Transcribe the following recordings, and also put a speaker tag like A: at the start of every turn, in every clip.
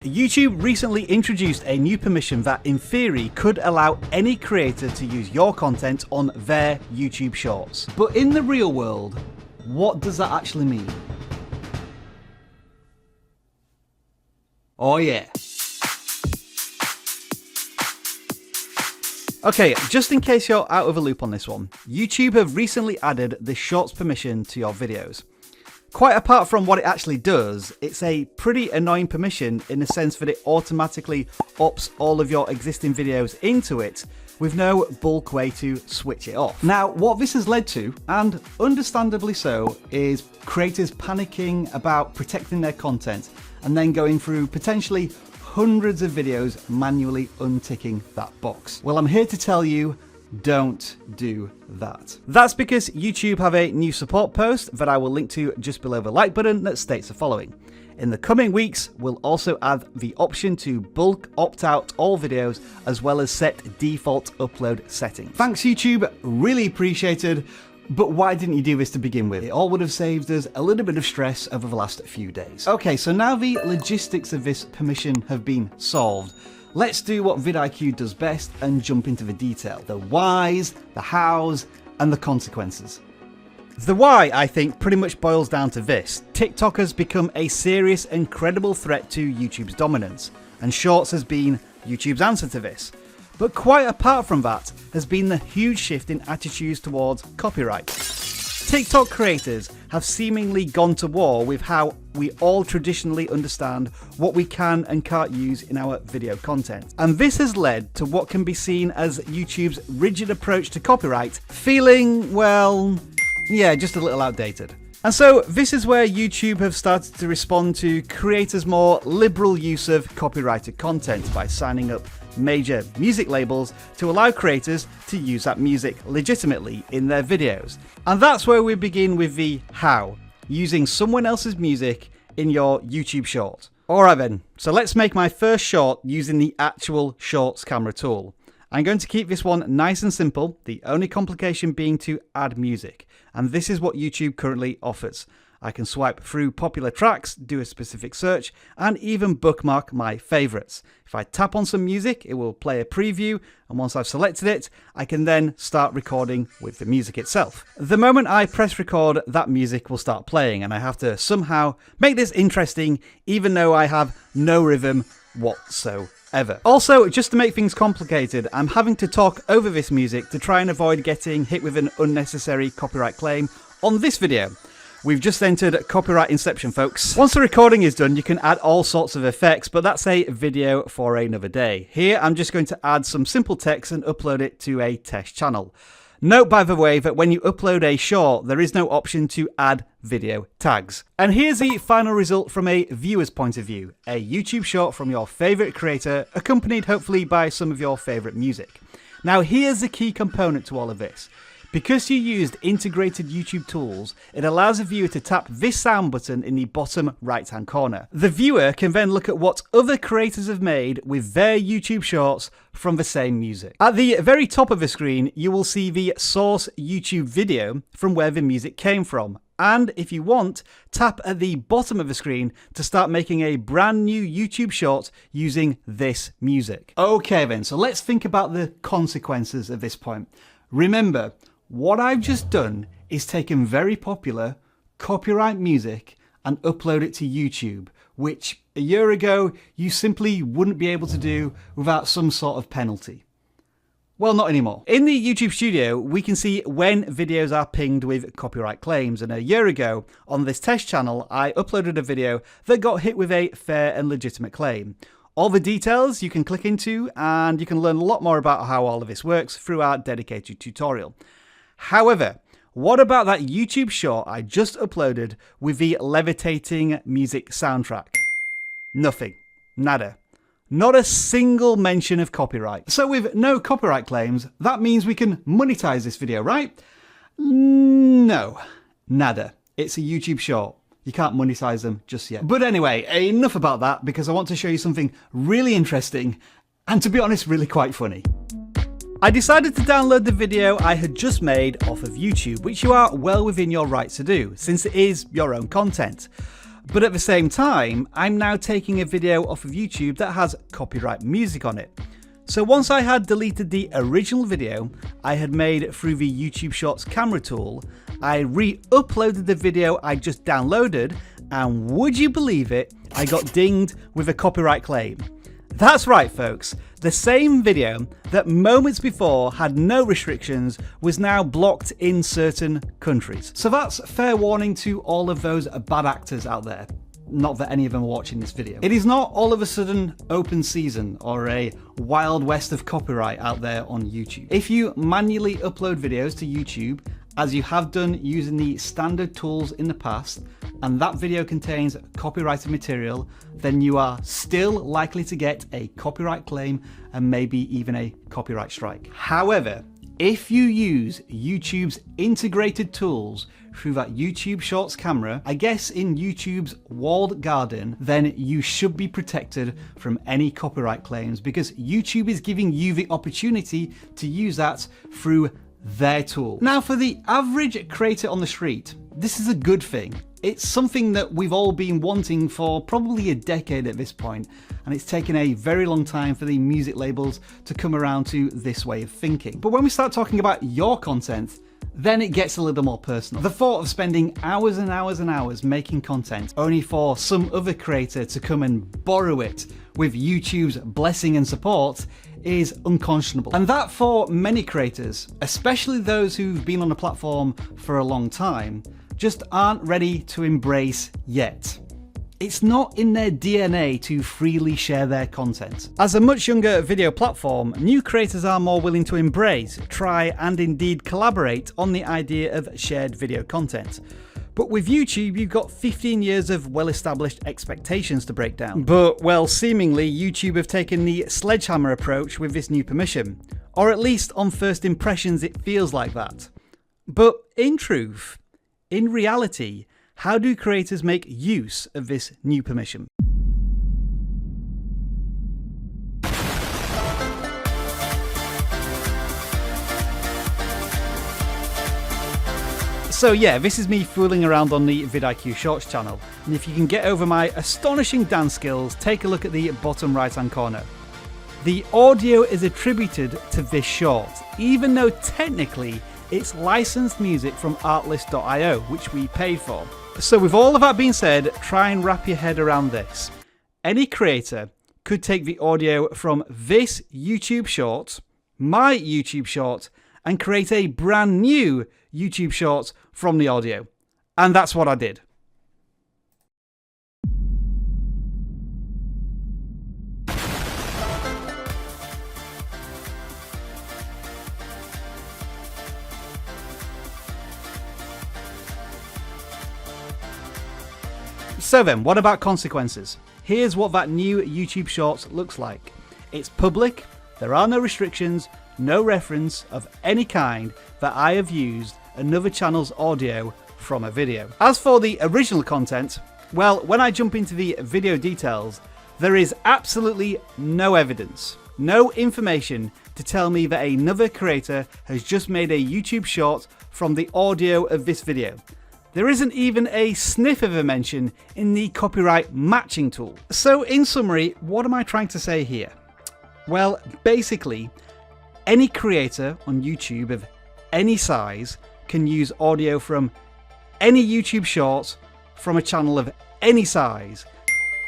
A: YouTube recently introduced a new permission that in theory could allow any creator to use your content on their YouTube Shorts. But in the real world, what does that actually mean? Oh yeah. Okay, just in case you're out of a loop on this one, YouTube have recently added the Shorts permission to your videos. Quite apart from what it actually does, it's a pretty annoying permission in the sense that it automatically ups all of your existing videos into it with no bulk way to switch it off. Now, what this has led to, and understandably so, is creators panicking about protecting their content and then going through potentially hundreds of videos manually unticking that box. Well, I'm here to tell you, don't do that. That's because YouTube have a new support post that I will link to just below the like button that states the following. In the coming weeks, we'll also add the option to bulk opt out all videos as well as set default upload settings. Thanks YouTube, really appreciated. But why didn't you do this to begin with? It all would have saved us a little bit of stress over the last few days. Okay, so now the logistics of this permission have been solved. Let's do what vidIQ does best and jump into the detail. The whys, the hows, and the consequences. The why, I think, pretty much boils down to this. TikTok has become a serious and credible threat to YouTube's dominance, and Shorts has been YouTube's answer to this. But quite apart from that has been the huge shift in attitudes towards copyright. TikTok creators have seemingly gone to war with how we all traditionally understand what we can and can't use in our video content. And this has led to what can be seen as YouTube's rigid approach to copyright feeling, well, yeah, just a little outdated. And so this is where YouTube have started to respond to creators' more liberal use of copyrighted content by signing up major music labels to allow creators to use that music legitimately in their videos. And that's where we begin with the how, using someone else's music in your YouTube short. Alright then, so let's make my first short using the actual Shorts camera tool. I'm going to keep this one nice and simple, the only complication being to add music. And this is what YouTube currently offers. I can swipe through popular tracks, do a specific search, and even bookmark my favorites. If I tap on some music, it will play a preview, and once I've selected it, I can then start recording with the music itself. The moment I press record, that music will start playing, and I have to somehow make this interesting, even though I have no rhythm whatsoever. Also, just to make things complicated, I'm having to talk over this music to try and avoid getting hit with an unnecessary copyright claim on this video. We've just entered copyright inception, folks. Once the recording is done, you can add all sorts of effects, but that's a video for another day. Here, I'm just going to add some simple text and upload it to a test channel. Note, by the way, that when you upload a short, there is no option to add video tags. And here's the final result from a viewer's point of view. A YouTube short from your favorite creator, accompanied hopefully by some of your favorite music. Now, here's the key component to all of this. Because you used integrated YouTube tools, it allows a viewer to tap this sound button in the bottom right-hand corner. The viewer can then look at what other creators have made with their YouTube shorts from the same music. At the very top of the screen, you will see the source YouTube video from where the music came from. And if you want, tap at the bottom of the screen to start making a brand new YouTube short using this music. Okay then, so let's think about the consequences at this point. Remember, what I've just done is taken very popular copyright music and upload it to YouTube, which a year ago you simply wouldn't be able to do without some sort of penalty. Well, not anymore. In the YouTube studio, we can see when videos are pinged with copyright claims, and a year ago on this test channel, I uploaded a video that got hit with a fair and legitimate claim. All the details you can click into, and you can learn a lot more about how all of this works through our dedicated tutorial. However, what about that YouTube short I just uploaded with the levitating music soundtrack? Nothing. Nada. Not a single mention of copyright. So with no copyright claims, that means we can monetize this video, right? No. Nada. It's a YouTube short. You can't monetize them just yet. But anyway, enough about that, because I want to show you something really interesting and, to be honest, really quite funny. I decided to download the video I had just made off of YouTube, which you are well within your right to do, since it is your own content. But at the same time, I'm now taking a video off of YouTube that has copyright music on it. So once I had deleted the original video I had made through the YouTube Shorts camera tool, I re-uploaded the video I just downloaded, and would you believe it, I got dinged with a copyright claim. That's right folks, the same video that moments before had no restrictions was now blocked in certain countries. So that's fair warning to all of those bad actors out there. Not that any of them are watching this video. It is not all of a sudden open season or a wild west of copyright out there on YouTube. If you manually upload videos to YouTube, as you have done using the standard tools in the past, and that video contains copyrighted material, then you are still likely to get a copyright claim and maybe even a copyright strike. However, if you use YouTube's integrated tools through that YouTube Shorts camera, I guess in YouTube's walled garden, then you should be protected from any copyright claims because YouTube is giving you the opportunity to use that through their tool. Now for the average creator on the street, this is a good thing. It's something that we've all been wanting for probably a decade at this point, and it's taken a very long time for the music labels to come around to this way of thinking. But when we start talking about your content, then it gets a little more personal. The thought of spending hours and hours and hours making content only for some other creator to come and borrow it with YouTube's blessing and support is unconscionable. And that for many creators, especially those who've been on the platform for a long time, just aren't ready to embrace yet. It's not in their DNA to freely share their content. As a much younger video platform, new creators are more willing to embrace, try, and indeed collaborate on the idea of shared video content. But with YouTube, you've got 15 years of well-established expectations to break down. But, well, seemingly YouTube have taken the sledgehammer approach with this new permission. Or at least on first impressions it feels like that. But in truth, in reality, how do creators make use of this new permission? So yeah, this is me fooling around on the vidIQ Shorts channel, and if you can get over my astonishing dance skills, take a look at the bottom right hand corner. The audio is attributed to this short, even though technically it's licensed music from artlist.io, which we paid for. So with all of that being said, try and wrap your head around this. Any creator could take the audio from this YouTube short, my YouTube short, and create a brand new YouTube short from the audio. And that's what I did. So then, what about consequences? Here's what that new YouTube Shorts looks like. It's public, there are no restrictions, no reference of any kind that I have used another channel's audio from a video. As for the original content, well, when I jump into the video details, there is absolutely no evidence, no information to tell me that another creator has just made a YouTube short from the audio of this video. There isn't even a sniff of a mention in the copyright matching tool. So in summary, what am I trying to say here? Well, basically, any creator on YouTube of any size can use audio from any YouTube short from a channel of any size.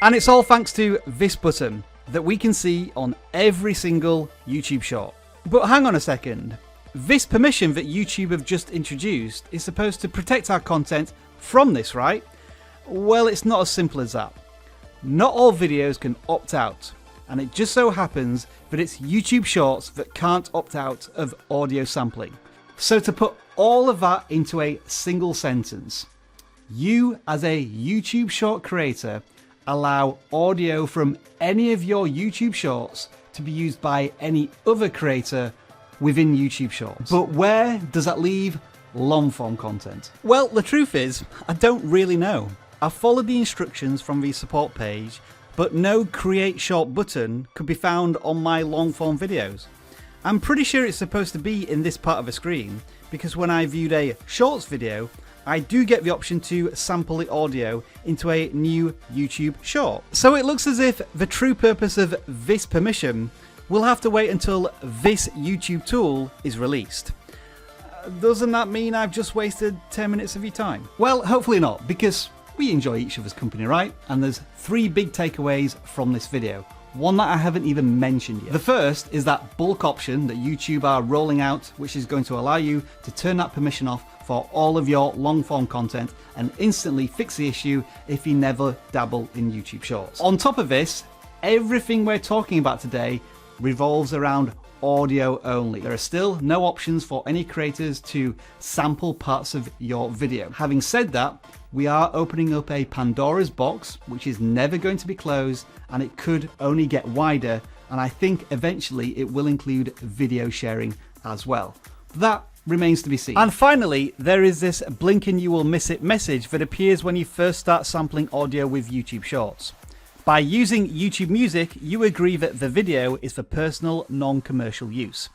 A: And it's all thanks to this button that we can see on every single YouTube short. But hang on a second. This permission that YouTube have just introduced is supposed to protect our content from this, right? Well, it's not as simple as that. Not all videos can opt out, and it just so happens that it's YouTube Shorts that can't opt out of audio sampling. So to put all of that into a single sentence, you as a YouTube short creator allow audio from any of your YouTube shorts to be used by any other creator within YouTube Shorts. But where does that leave long form content? Well, the truth is, I don't really know. I followed the instructions from the support page, but no create short button could be found on my long form videos. I'm pretty sure it's supposed to be in this part of the screen, because when I viewed a shorts video, I do get the option to sample the audio into a new YouTube short. So it looks as if the true purpose of this permission will have to wait until this YouTube tool is released. Doesn't that mean I've just wasted 10 minutes of your time? Well, hopefully not, because we enjoy each other's company, right? And there's 3 big takeaways from this video. One that I haven't even mentioned yet. The first is that bulk option that YouTube are rolling out, which is going to allow you to turn that permission off for all of your long form content and instantly fix the issue if you never dabble in YouTube Shorts. On top of this, everything we're talking about today revolves around audio only. There are still no options for any creators to sample parts of your video. Having said that, we are opening up a Pandora's box, which is never going to be closed, and it could only get wider, and I think eventually it will include video sharing as well. That remains to be seen. And finally, there is this blink and you will miss it message that appears when you first start sampling audio with YouTube Shorts. By using YouTube Music, you agree that the video is for personal, non-commercial use.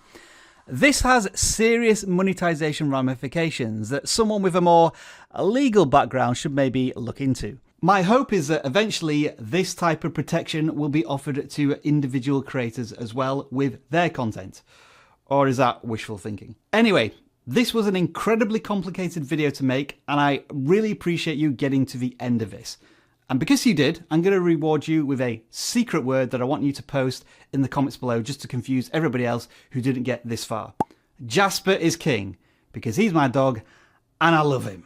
A: This has serious monetization ramifications that someone with a more legal background should maybe look into. My hope is that eventually this type of protection will be offered to individual creators as well with their content. Or is that wishful thinking? Anyway, this was an incredibly complicated video to make, and I really appreciate you getting to the end of this. And because you did, I'm going to reward you with a secret word that I want you to post in the comments below just to confuse everybody else who didn't get this far. Jasper is king, because he's my dog and I love him.